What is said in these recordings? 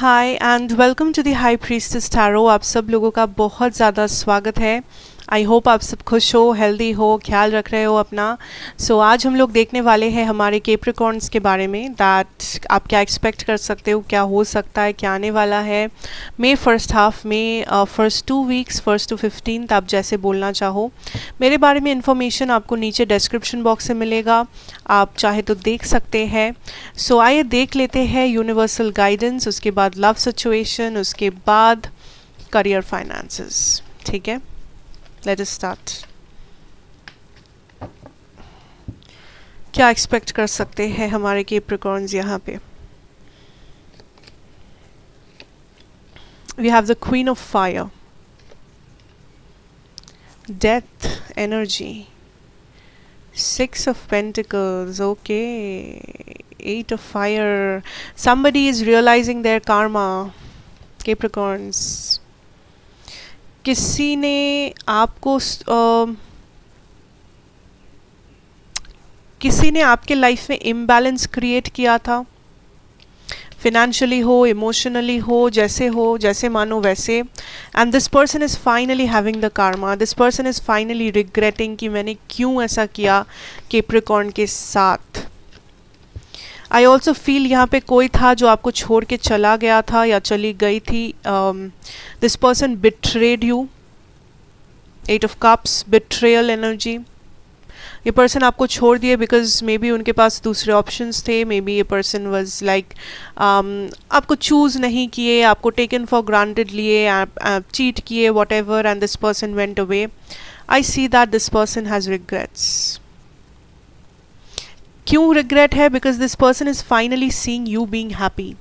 Hi and welcome to the high priestess tarot. आप सब लोगों का बहुत ज़्यादा स्वागत है। आई होप आप सब खुश हो, हेल्दी हो, ख्याल रख रहे हो अपना। आज हम लोग देखने वाले हैं हमारे कैप्रिकॉर्न्स के बारे में, दैट आप क्या एक्सपेक्ट कर सकते हो, क्या हो सकता है, क्या आने वाला है मे फर्स्ट हाफ में, first 2 weeks, first to 15th, आप जैसे बोलना चाहो। मेरे बारे में इन्फॉर्मेशन आपको नीचे डिस्क्रिप्शन बॉक्स से मिलेगा, आप चाहे तो देख सकते हैं। आइए देख लेते हैं यूनिवर्सल गाइडेंस, उसके बाद लव सिचुएशन, उसके बाद करियर फाइनेंसेस। ठीक है, लेट अस स्टार्ट। क्या एक्सपेक्ट कर सकते हैं हमारे कैप्रिकॉर्न्स यहाँ पे? We have the queen of fire, death energy, 6 of Pentacles, okay, 8 of Fire. Somebody is realizing their karma, Capricorns. किसी ने आपको किसी ने आपके लाइफ में इम्बैलेंस क्रिएट किया था, फिनेंशियली हो, इमोशनली हो, जैसे मानो वैसे। And this person is finally having the Karma, this person is finally regretting कि मैंने क्यों ऐसा किया कैप्रिकॉर्न के साथ। आई ऑल्सो फील यहाँ पे कोई था जो आपको छोड़ के चला गया था या चली गई थी। This person betrayed you, 8 of Cups, betrayal energy. ये पर्सन आपको छोड़ दिए बिकॉज मे बी उनके पास दूसरे ऑप्शंस थे, मे बी ये पर्सन वॉज लाइक आपको चूज़ नहीं किए, आपको टेकन फॉर ग्रांटेड लिए, चीट किए, what ever, and this person went away. I see that this person has regrets. क्यों रिग्रेट है? Because this person is finally seeing you being happy.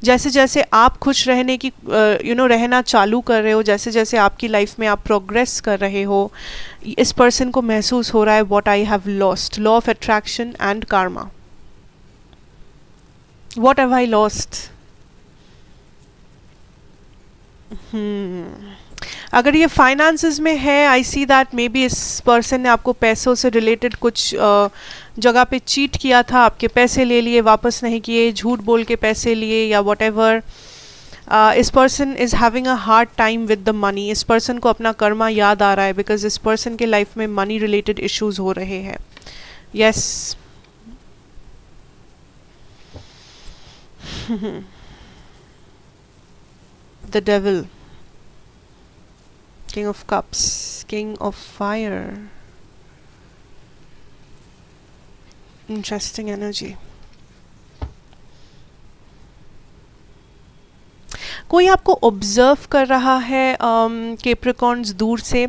जैसे जैसे आप खुश रहने की रहना चालू कर रहे हो, जैसे जैसे आपकी लाइफ में आप प्रोग्रेस कर रहे हो, इस पर्सन को महसूस हो रहा है what I have lost, law of attraction and Karma. What have I lost? अगर ये फाइनेंसेस में है, I see that may be इस पर्सन ने आपको पैसों से रिलेटेड कुछ जगह पे चीट किया था, आपके पैसे ले लिए, वापस नहीं किए, झूठ बोल के पैसे लिए या वॉट एवर। इस person is having a hard time with the money. इस पर्सन को अपना कर्मा याद आ रहा है बिकॉज इस पर्सन के लाइफ में मनी रिलेटेड इश्यूज हो रहे हैं। Yes the devil, King of Cups, King of Fire. Interesting energy. कोई आपको ऑब्जर्व कर रहा है कैप्रिकॉर्न्स दूर से,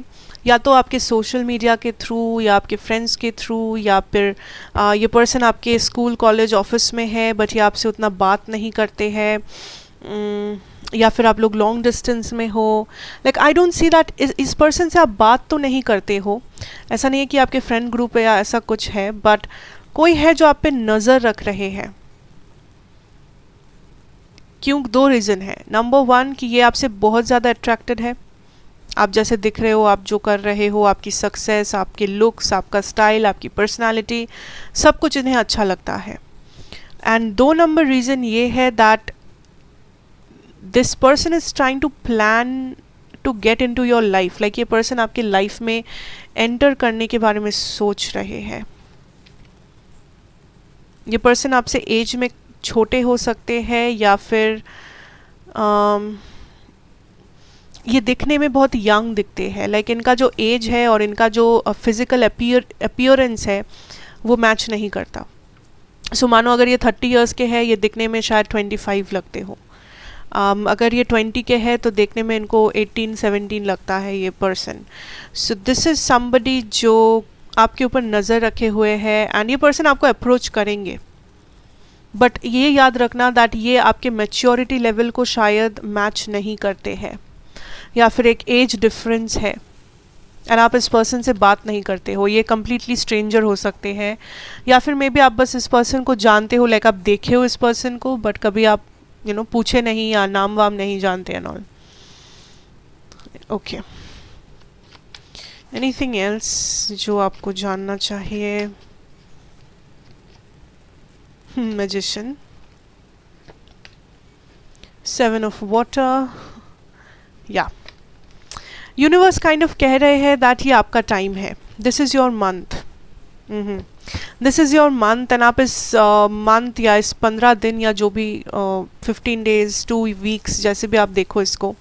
या तो आपके सोशल मीडिया के थ्रू या आपके फ्रेंड्स के थ्रू, या फिर ये पर्सन आपके स्कूल कॉलेज ऑफिस में है बट ये आपसे उतना बात नहीं करते हैं, या फिर आप लोग लॉन्ग डिस्टेंस में हो। Like I don't see that इस पर्सन से आप बात तो नहीं करते हो, ऐसा नहीं है कि आपके फ्रेंड ग्रुप है या ऐसा कुछ है, बट कोई है जो आप पे नज़र रख रहे हैं। क्यों? 2 रीज़न है। नंबर 1 कि ये आपसे बहुत ज़्यादा अट्रैक्टेड है, आप जैसे दिख रहे हो, आप जो कर रहे हो, आपकी सक्सेस, आपके लुक्स, आपका स्टाइल, आपकी पर्सनालिटी, सब कुछ इन्हें अच्छा लगता है। एंड 2 नंबर रीज़न ये है that this person is trying to plan to get in to your life. Like ये पर्सन आपके लाइफ में एंटर करने के बारे में सोच रहे हैं। ये पर्सन आपसे एज में छोटे हो सकते हैं, या फिर ये दिखने में बहुत यंग दिखते हैं। लाइक इनका जो एज है और इनका जो फिजिकल अपीयरेंस है वो मैच नहीं करता। मानो अगर ये 30 ईयर्स के हैं, ये दिखने में शायद 25 लगते हो। अगर ये 20 के हैं तो देखने में इनको 18-17 लगता है ये person. So this is somebody जो आपके ऊपर नज़र रखे हुए है, एंड ये पर्सन आपको अप्रोच करेंगे, बट ये याद रखना दैट ये आपके मैच्योरिटी लेवल को शायद मैच नहीं करते हैं, या फिर एक एज डिफरेंस है एंड आप इस पर्सन से बात नहीं करते हो। ये कम्प्लीटली स्ट्रेंजर हो सकते हैं, या फिर मे बी आप बस इस पर्सन को जानते हो, लाइक आप देखे हो इस पर्सन को बट कभी आप पूछे नहीं या नाम वाम नहीं जानते and all. Okay, anything else जो आपको जानना चाहिए? मैजिशियन, 7 ऑफ वाटर, या यूनिवर्स काइंड ऑफ कह रहे हैं दैट ये आपका टाइम है, this is your month, this is your month, and आप इस मंथ या इस 15 दिन या जो भी 15 डेज 2 वीक्स जैसे भी आप देखो इसको,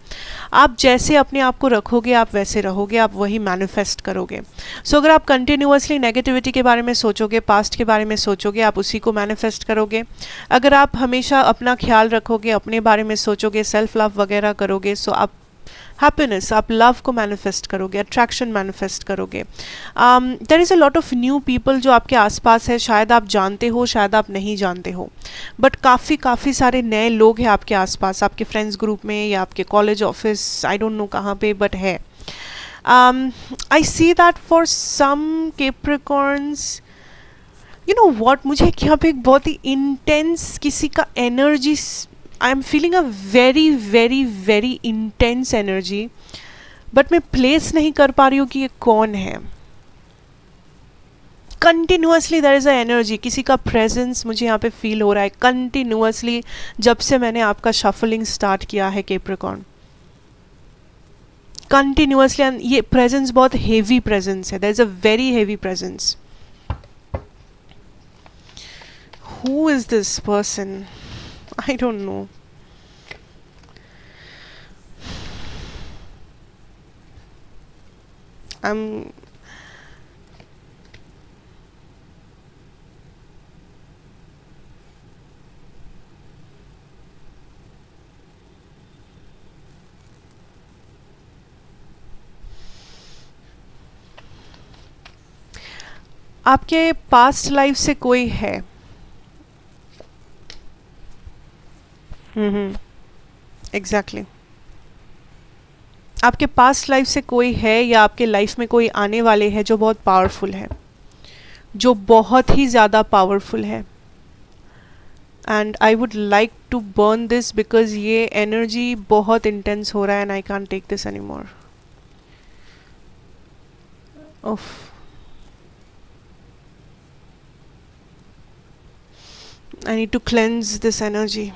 आप जैसे अपने आप को रखोगे आप वैसे रहोगे, आप वही मैनिफेस्ट करोगे. सो अगर आप कंटिन्यूअसली नेगेटिविटी के बारे में सोचोगे, पास्ट के बारे में सोचोगे, आप उसी को मैनिफेस्ट करोगे. अगर आप हमेशा अपना ख्याल रखोगे, अपने बारे में सोचोगे, सेल्फ लव वगैरह करोगे, सो आप हैप्पीनेस, आप लव को मैनिफेस्ट करोगे, अट्रैक्शन मैनिफेस्ट करोगे. There is a lot of new people जो आपके आसपास है, शायद आप जानते हो, शायद आप नहीं जानते हो, बट काफ़ी सारे नए लोग हैं आपके आसपास, आपके फ्रेंड्स ग्रुप में या आपके college office, I don't know कहाँ पे, बट है. I see that for some Capricorns, you know what, मुझे यहाँ पे एक बहुत ही इंटेंस किसी का energy, I am feeling a very very very intense energy, but मैं प्लेस नहीं कर पा रही हूँ कि ये कौन है. Continuously there is a energy, किसी का प्रेजेंस मुझे यहाँ पे फील हो रहा है कंटिन्यूसली जब से मैंने आपका शफलिंग स्टार्ट किया है कैप्रिकॉर्न. कंटिन्यूसली ये प्रेजेंस बहुत हेवी प्रेजेंस है, there is a very heavy presence. Who is this person? I don't know. I'm आपके पास्ट लाइफ से कोई है. एग्जैक्टली आपके पास्ट लाइफ से कोई है या आपके लाइफ में कोई आने वाले है जो बहुत पावरफुल है, जो बहुत ही ज़्यादा पावरफुल है. And I would like to burn this because ये एनर्जी बहुत इंटेंस हो रहा है and I can't take this any more. ओफ, I need to cleanse this energy.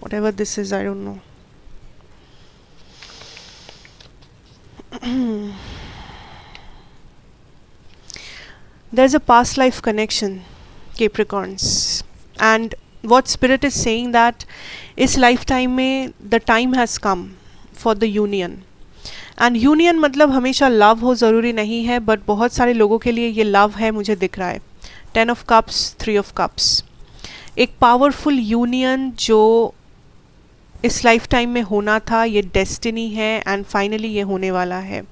Whatever this is, I don't know. There's a past life connection, Capricorns, and what spirit is saying that इस lifetime में the time has come for the union. And union मतलब हमेशा love हो ज़रूरी नहीं है, but बहुत सारे लोगों के लिए ये love है, मुझे दिख रहा है. 10 of cups, 3 of cups, एक पावरफुल यूनियन जो इस लाइफ टाइम में होना था, ये डेस्टिनी है एंड फाइनली ये होने वाला है.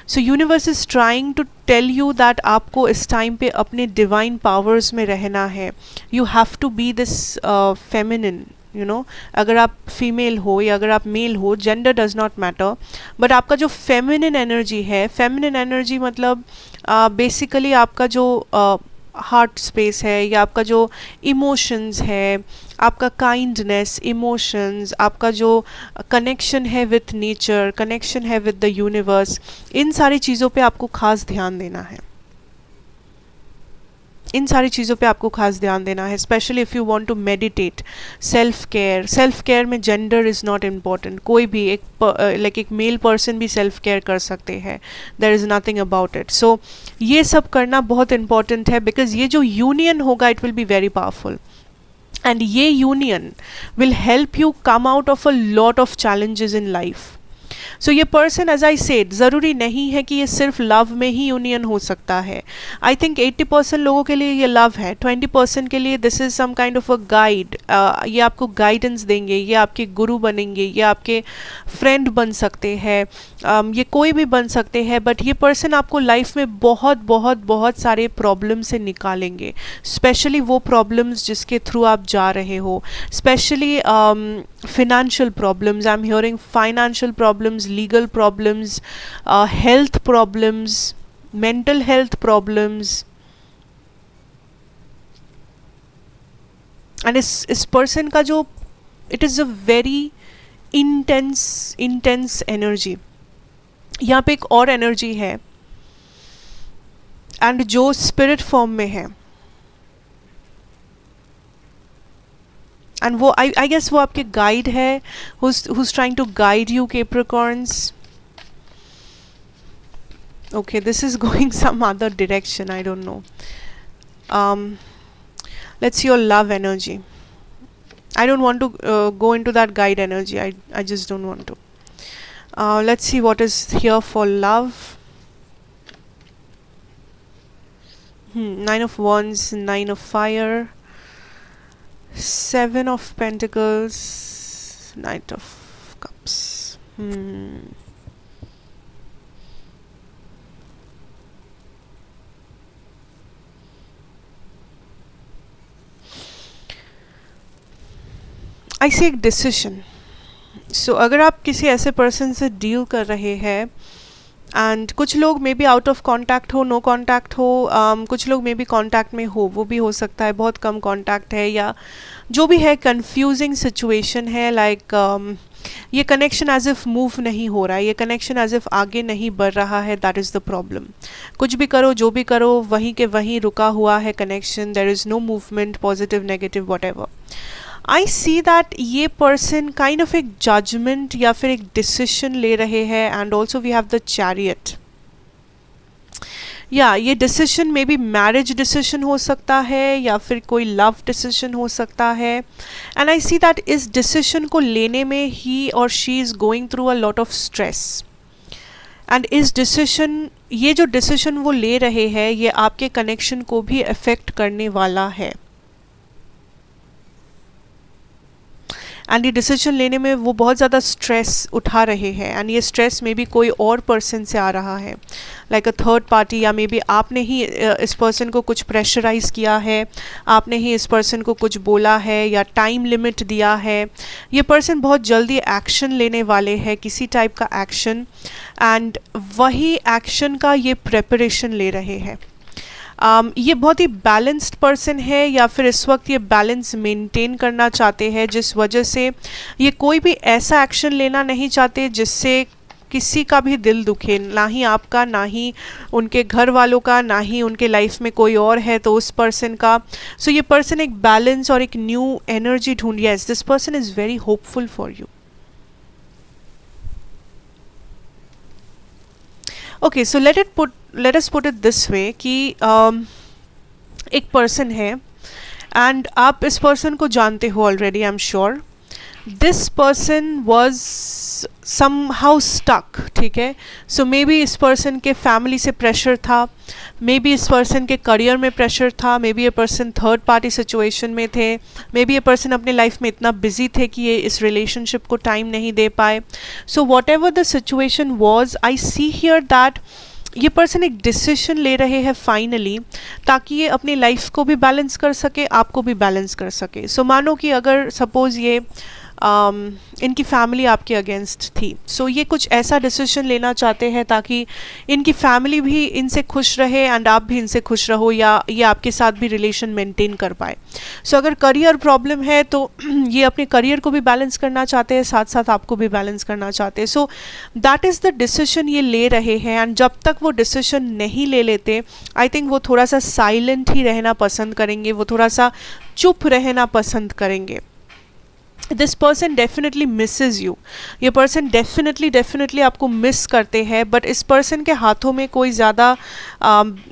So universe is trying to tell you that आपको इस टाइम पे अपने डिवाइन पावर्स में रहना है. You have to be this feminine, you know, अगर आप फीमेल हो या अगर आप मेल हो, gender does not matter, but आपका जो फेमिनिन एनर्जी है, फेमिनिन एनर्जी मतलब बेसिकली आपका जो हार्ट स्पेस है या आपका जो इमोशंस है, आपका काइंडनेस, इमोशंस, आपका जो कनेक्शन है विथ नेचर, कनेक्शन है विद द यूनिवर्स, इन सारी चीज़ों पे आपको खास ध्यान देना है. इन सारी चीज़ों पे आपको खास ध्यान देना है, specially if you want to meditate. Self care में जेंडर इज़ नॉट इम्पॉर्टेंट. कोई भी एक मेल पर्सन भी सेल्फ केयर कर सकते हैं, there is nothing about it. So ये सब करना बहुत इंपॉर्टेंट है बिकॉज ये जो यूनियन होगा it will be very powerful. And ये union will help you come out of a lot of challenges in life. So ये पर्सन, एज आई सेड, ज़रूरी नहीं है कि ये सिर्फ लव में ही यूनियन हो सकता है. आई थिंक 80% लोगों के लिए ये लव है, 20% के लिए this is some kind of a guide. ये आपको गाइडेंस देंगे, ये आपके गुरु बनेंगे, ये आपके फ्रेंड बन सकते हैं, ये कोई भी बन सकते हैं, बट ये पर्सन आपको लाइफ में बहुत बहुत बहुत सारे प्रॉब्लम से निकालेंगे. स्पेशली वो प्रॉब्लम्स जिसके थ्रू आप जा रहे हो, specially financial problems. I'm hearing financial problems, legal problems, health problems, mental health problems. And इस person का जो it is a very intense energy. यहाँ पे एक और energy है and जो spirit form में है. एंड वो आई गेस वो आपके गाइड है, who's trying to guide you, Capricorns. Okay, this is going some other direction, I don't know. Let's see your love energy. I don't want to go into that guide energy. I just don't want to. Let's see what is here for love. Nine of Wands, Nine of Fire, Seven of Pentacles, Knight of Cups. आई सी एक decision. सो अगर आप किसी ऐसे person से deal कर रहे हैं and कुछ लोग may be out of contact हो, नो कांटेक्ट हो, कुछ लोग मे बी कांटेक्ट में हो, वो भी हो सकता है, बहुत कम कांटेक्ट है या जो भी है, कंफ्यूजिंग सिचुएशन है. लाइक ये कनेक्शन एज इफ मूव नहीं हो रहा है, ये कनेक्शन एज इफ आगे नहीं बढ़ रहा है. That is the problem. कुछ भी करो, जो भी करो, वहीं के वहीं रुका हुआ है connection. There is no movement, positive negative whatever. I see that ये पर्सन काइंड ऑफ एक जजमेंट या फिर एक डिसीशन ले रहे हैं. And also we have the chariot. या ये decision may be marriage decision हो सकता है या फिर कोई लव डिसीशन हो सकता है. एंड आई सी दैट इस डिसीशन को लेने में ही और she is going through a lot of stress. And इस डिसीशन, ये जो डिसीशन वो ले रहे हैं, ये आपके कनेक्शन को भी अफेक्ट करने वाला है. एंड ये डिसीजन लेने में वो बहुत ज़्यादा स्ट्रेस उठा रहे हैं. एंड ये स्ट्रेस में भी कोई और पर्सन से आ रहा है, लाइक अ थर्ड पार्टी, या मे बी आपने ही इस पर्सन को कुछ प्रेशराइज किया है, आपने ही इस पर्सन को कुछ बोला है या टाइम लिमिट दिया है. ये पर्सन बहुत जल्दी एक्शन लेने वाले हैं, किसी टाइप का एक्शन, एंड वही एक्शन का ये प्रेपरेशन ले रहे हैं. ये बहुत ही बैलेंस्ड पर्सन है या फिर इस वक्त ये बैलेंस मेंटेन करना चाहते हैं, जिस वजह से ये कोई भी ऐसा एक्शन लेना नहीं चाहते जिससे किसी का भी दिल दुखे, ना ही आपका, ना ही उनके घर वालों का, ना ही उनके लाइफ में कोई और है तो उस पर्सन का. सो ये पर्सन एक बैलेंस और एक न्यू एनर्जी ढूंढ. Yes, this person is very hopeful for you. Okay, so let us put it this way कि एक पर्सन है एंड आप इस पर्सन को जानते हो already. I am sure this person was somehow stuck. ठीक है, सो मे बी इस पर्सन के फैमिली से प्रेशर था, मे बी इस पर्सन के करियर में प्रेशर था, मे बी ये पर्सन थर्ड पार्टी सिचुएशन में थे, मे बी ये पर्सन अपने लाइफ में इतना बिजी थे कि ये इस रिलेशनशिप को टाइम नहीं दे पाए. So what ever the situation was, I see here that ये पर्सन एक डिसीजन ले रहे हैं फाइनली, ताकि ये अपनी लाइफ को भी बैलेंस कर सके, आपको भी बैलेंस कर सके. सो मानो कि अगर सपोज़ ये इनकी फैमिली आपके अगेंस्ट थी, सो ये कुछ ऐसा डिसीजन लेना चाहते हैं ताकि इनकी फैमिली भी इनसे खुश रहे एंड आप भी इनसे खुश रहो, या ये आपके साथ भी रिलेशन मेंटेन कर पाए. सो अगर करियर प्रॉब्लम है तो ये अपने करियर को भी बैलेंस करना चाहते हैं, साथ साथ आपको भी बैलेंस करना चाहते हैं. सो दैट इज़ द डिसीजन ये ले रहे हैं. एंड जब तक वो डिसीजन नहीं ले लेते, आई थिंक वो थोड़ा सा साइलेंट ही रहना पसंद करेंगे, वो थोड़ा सा चुप रहना पसंद करेंगे. This person definitely misses you. ये पर्सन डेफिनेटली आपको मिस करते हैं, बट इस पर्सन के हाथों में कोई ज़्यादा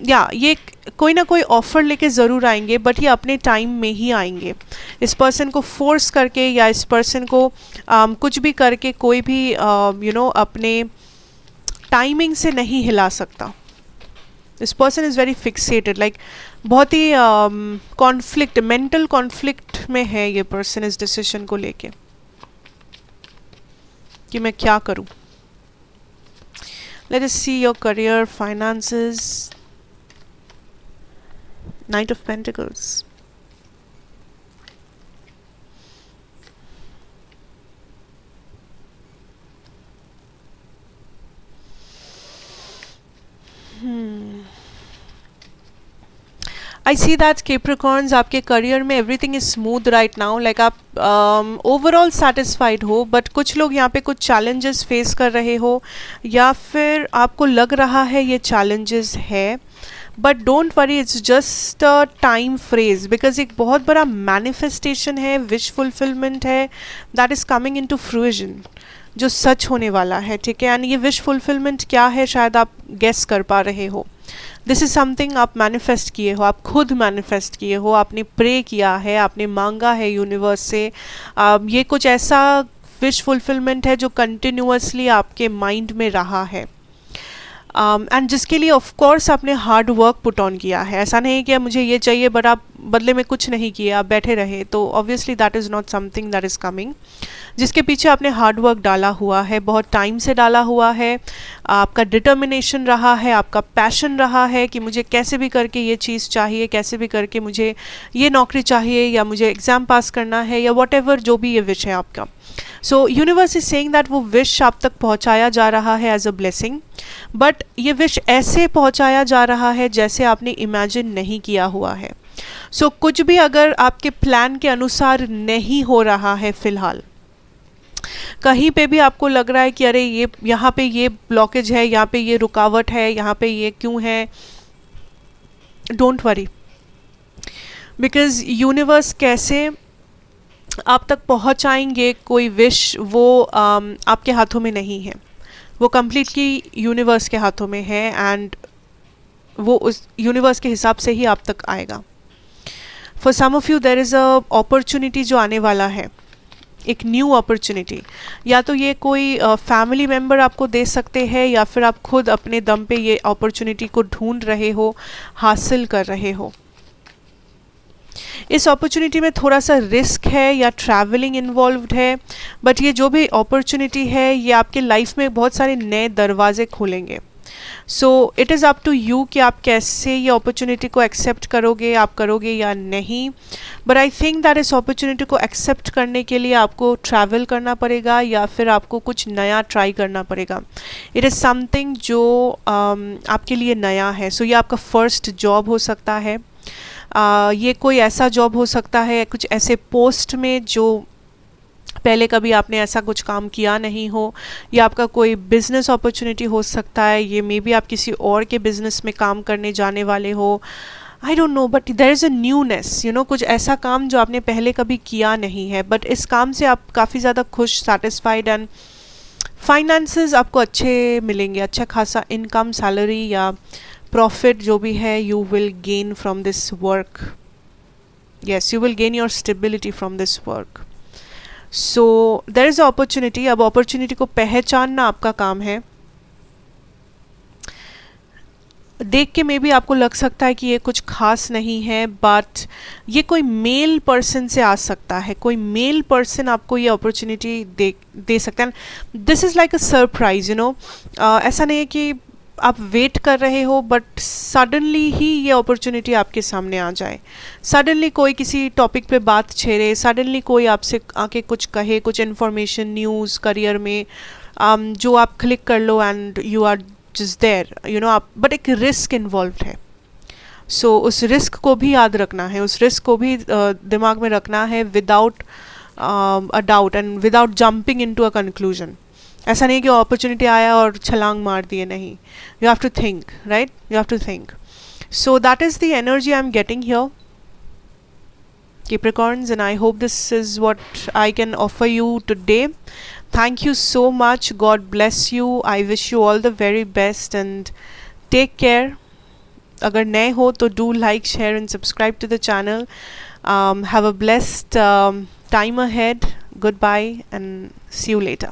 या ये कोई ना कोई ऑफ़र लेके ज़रूर आएंगे, बट ये अपने टाइम में ही आएंगे. इस पर्सन को फोर्स करके या इस पर्सन को कुछ भी करके कोई भी अपने टाइमिंग से नहीं हिला सकता. This person is very fixated, like बहुत ही कॉन्फ्लिक्ट, मेंटल कॉन्फ्लिक्ट में है ये पर्सन इस डिसीजन को लेके कि मैं क्या करूं. Let us see your career, finances, knight of pentacles. I see that Capricorns, आपके करियर में everything is smooth right now, like आप ओवरऑल सेटिस्फाइड हो, बट कुछ लोग यहाँ पे कुछ चैलेंजेस फेस कर रहे हो या फिर आपको लग रहा है ये चैलेंजेस है, but don't worry, it's just a time phase, because एक बहुत बड़ा मैनिफेस्टेशन है, विश फुलफिलमेंट है, that is coming into fruition, जो सच होने वाला है, ठीक है। एंड ये विश फुलफिलमेंट क्या है, शायद आप गेस कर पा रहे हो। दिस इज़ समथिंग आप मैनिफेस्ट किए हो, आप खुद मैनिफेस्ट किए हो, आपने प्रे किया है, आपने मांगा है यूनिवर्स से। ये कुछ ऐसा विश फुलफिलमेंट है जो कंटिन्यूअसली आपके माइंड में रहा है, एंड जिसके लिए ऑफ कोर्स आपने हार्ड वर्क पुट ऑन किया है। ऐसा नहीं कि मुझे ये चाहिए बट आप बदले में कुछ नहीं किए, आप बैठे रहे, तो obviously that is not something that is coming. जिसके पीछे आपने हार्ड वर्क डाला हुआ है, बहुत टाइम से डाला हुआ है, आपका डिटर्मिनेशन रहा है, आपका पैशन रहा है कि मुझे कैसे भी करके ये चीज़ चाहिए, कैसे भी करके मुझे ये नौकरी चाहिए, या मुझे एग्ज़ाम पास करना है, या वॉट एवर जो भी ये विश है आपका। सो यूनिवर्स इज सेइंग दैट वो विश आप तक पहुंचाया जा रहा है एज अ ब्लेसिंग, बट ये विश ऐसे पहुंचाया जा रहा है जैसे आपने इमेजिन नहीं किया हुआ है। सो कुछ भी अगर आपके प्लान के अनुसार नहीं हो रहा है फ़िलहाल, कहीं पे भी आपको लग रहा है कि अरे ये यहाँ पे ये ब्लॉकेज है, यहाँ पे ये रुकावट है, यहाँ पे ये क्यों है, डोंट वरी, बिकॉज यूनिवर्स कैसे आप तक पहुँचाएंगे कोई विश, वो आपके हाथों में नहीं है, वो कम्प्लीटली यूनिवर्स के हाथों में है, एंड वो उस यूनिवर्स के हिसाब से ही आप तक आएगा। For some of you there is a opportunity जो आने वाला है, एक न्यू अपॉर्चुनिटी, या तो ये कोई फैमिली मेम्बर आपको दे सकते हैं, या फिर आप खुद अपने दम पे ये अपॉर्चुनिटी को ढूंढ रहे हो, हासिल कर रहे हो। इस अपॉर्चुनिटी में थोड़ा सा रिस्क है या ट्रैवलिंग इन्वॉल्व्ड है, बट ये जो भी अपॉर्चुनिटी है ये आपके लाइफ में बहुत सारे नए दरवाजे खोलेंगे। So it is up to you कि आप कैसे ये अपॉर्चुनिटी को एक्सेप्ट करोगे, आप करोगे या नहीं। बट आई थिंक दैट इस अपॉर्चुनिटी को एक्सेप्ट करने के लिए आपको ट्रैवल करना पड़ेगा, या फिर आपको कुछ नया ट्राई करना पड़ेगा। इट इज़ समथिंग जो आपके लिए नया है। सो ये आपका फर्स्ट जॉब हो सकता है, ये कोई ऐसा जॉब हो सकता है कुछ ऐसे पोस्ट में जो पहले कभी आपने ऐसा कुछ काम किया नहीं हो, या आपका कोई बिजनेस अपॉर्चुनिटी हो सकता है, ये मे बी आप किसी और के बिजनेस में काम करने जाने वाले हो, I don't know, but there is a newness, you know, कुछ ऐसा काम जो आपने पहले कभी किया नहीं है, बट इस काम से आप काफ़ी ज़्यादा खुश, सेटिस्फाइड, एंड फाइनेंसेस आपको अच्छे मिलेंगे, अच्छा खासा इनकम, सैलरी या प्रॉफिट जो भी है, you will gain from this work. Yes, you will gain your stability from this work. So there is a opportunity. अब अपॉर्चुनिटी को पहचानना आपका काम है। देख के मे बी आपको लग सकता है कि ये कुछ खास नहीं है, बट ये कोई मेल पर्सन से आ सकता है, कोई मेल पर्सन आपको ये अपॉर्चुनिटी दे सकता है। This is like a surprise, you know, ऐसा नहीं है कि आप वेट कर रहे हो बट सडनली ही ये अपॉर्चुनिटी आपके सामने आ जाए, सडनली कोई किसी टॉपिक पे बात छेड़े, सडनली कोई आपसे आके कुछ कहे, कुछ इन्फॉर्मेशन, न्यूज़, करियर में जो आप क्लिक कर लो and you are just there, you know, आप, बट एक रिस्क इन्वॉल्व है। सो उस रिस्क को भी याद रखना है, उस रिस्क को भी दिमाग में रखना है, without a doubt and without jumping into a conclusion. ऐसा नहीं कि अपॉर्चुनिटी आया और छलांग मार दिए, नहीं, you have to think, right, you have to think. So that is the energy I am getting here, Capricorns, and I hope this is what I can offer you today. Thank you so much. God bless you. I wish you all the very best and take care. अगर नए हो तो do like, share and subscribe to the channel. Have a blessed time ahead. Goodbye and see you later.